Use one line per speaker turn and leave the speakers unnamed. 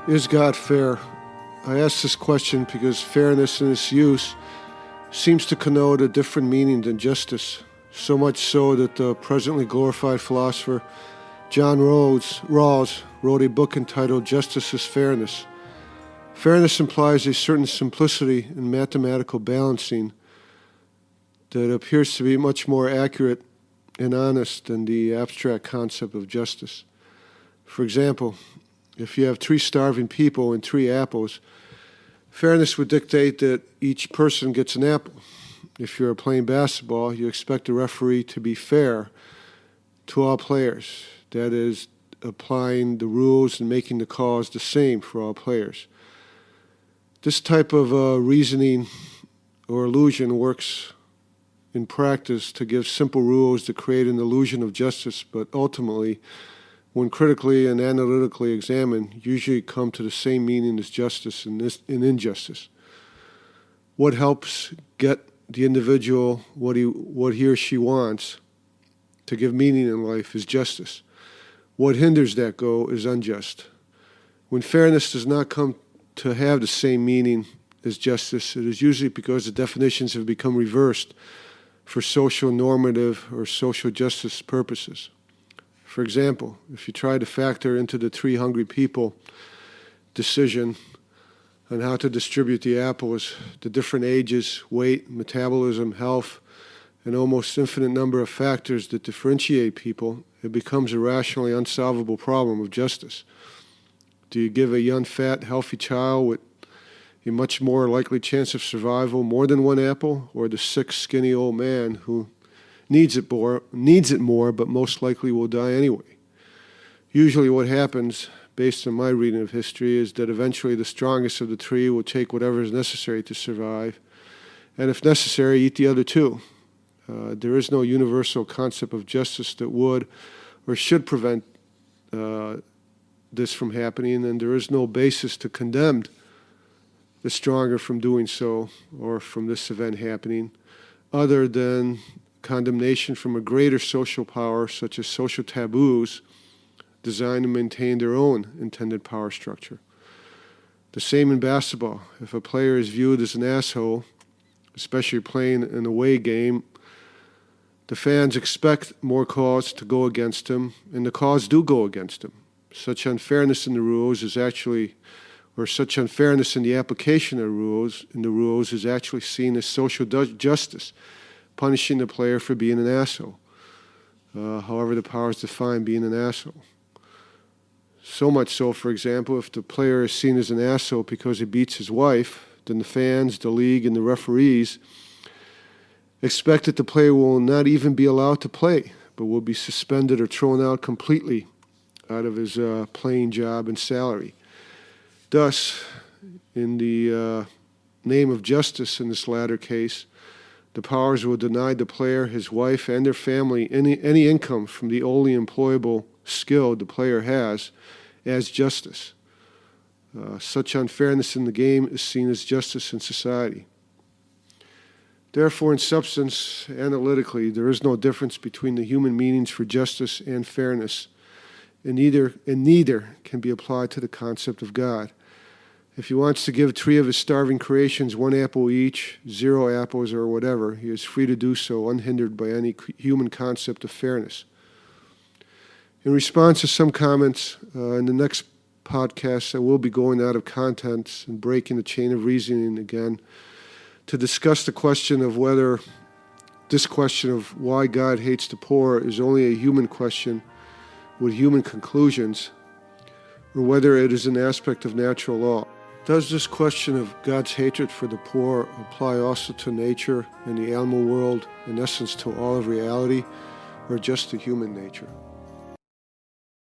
Is God fair? I ask this question because fairness in its use seems to connote a different meaning than justice, so much so that the presently glorified philosopher John Rawls wrote a book entitled Justice is Fairness. Fairness implies a certain simplicity in mathematical balancing that appears to be much more accurate and honest than the abstract concept of justice. For example, if you have 3 starving people and 3 apples, fairness would dictate that each person gets an apple. If you're playing basketball, you expect the referee to be fair to all players. That is, applying the rules and making the calls the same for all players. This type of reasoning or illusion works in practice to give simple rules to create an illusion of justice, but ultimately, when critically and analytically examined, usually come to the same meaning as justice and injustice. What helps get the individual what he or she wants to give meaning in life is justice. What hinders that goal is unjust. When fairness does not come to have the same meaning as justice, it is usually because the definitions have become reversed for social normative or social justice purposes. For example, if you try to factor into the 3 hungry people decision on how to distribute the apples, the different ages, weight, metabolism, health, and almost infinite number of factors that differentiate people, it becomes a rationally unsolvable problem of justice. Do you give a young, fat, healthy child with a much more likely chance of survival more than 1 apple, or the sick, skinny old man who needs it more, but most likely will die anyway? Usually what happens, based on my reading of history, is that eventually the strongest of the 3 will take whatever is necessary to survive, and if necessary, eat the other 2. There is no universal concept of justice that would or should prevent this from happening, and there is no basis to condemn the stronger from doing so or from this event happening, other than condemnation from a greater social power, such as social taboos designed to maintain their own intended power structure. The same in basketball. If a player is viewed as an asshole, especially playing an away game, the fans expect more calls to go against him, and the calls do go against him. Such unfairness in the rules is actually, or such unfairness in the application of the rules is actually seen as social justice, punishing the player for being an asshole. However, the powers define being an asshole. So much so, for example, if the player is seen as an asshole because he beats his wife, then the fans, the league, and the referees expect that the player will not even be allowed to play, but will be suspended or thrown out completely out of his playing job and salary. Thus, in the name of justice in this latter case, the powers will deny the player, his wife, and their family any income from the only employable skill the player has as justice. Such unfairness in the game is seen as justice in society. Therefore, in substance, analytically, there is no difference between the human meanings for justice and fairness, and neither can be applied to the concept of God. If he wants to give 3 of his starving creations 1 apple each, 0 apples, or whatever, he is free to do so, unhindered by any human concept of fairness. In response to some comments in the next podcast, I will be going out of content and breaking the chain of reasoning again to discuss the question of whether this question of why God hates the poor is only a human question with human conclusions, or whether it is an aspect of natural law. Does this question of God's hatred for the poor apply also to nature and the animal world, in essence to all of reality, or just to human nature?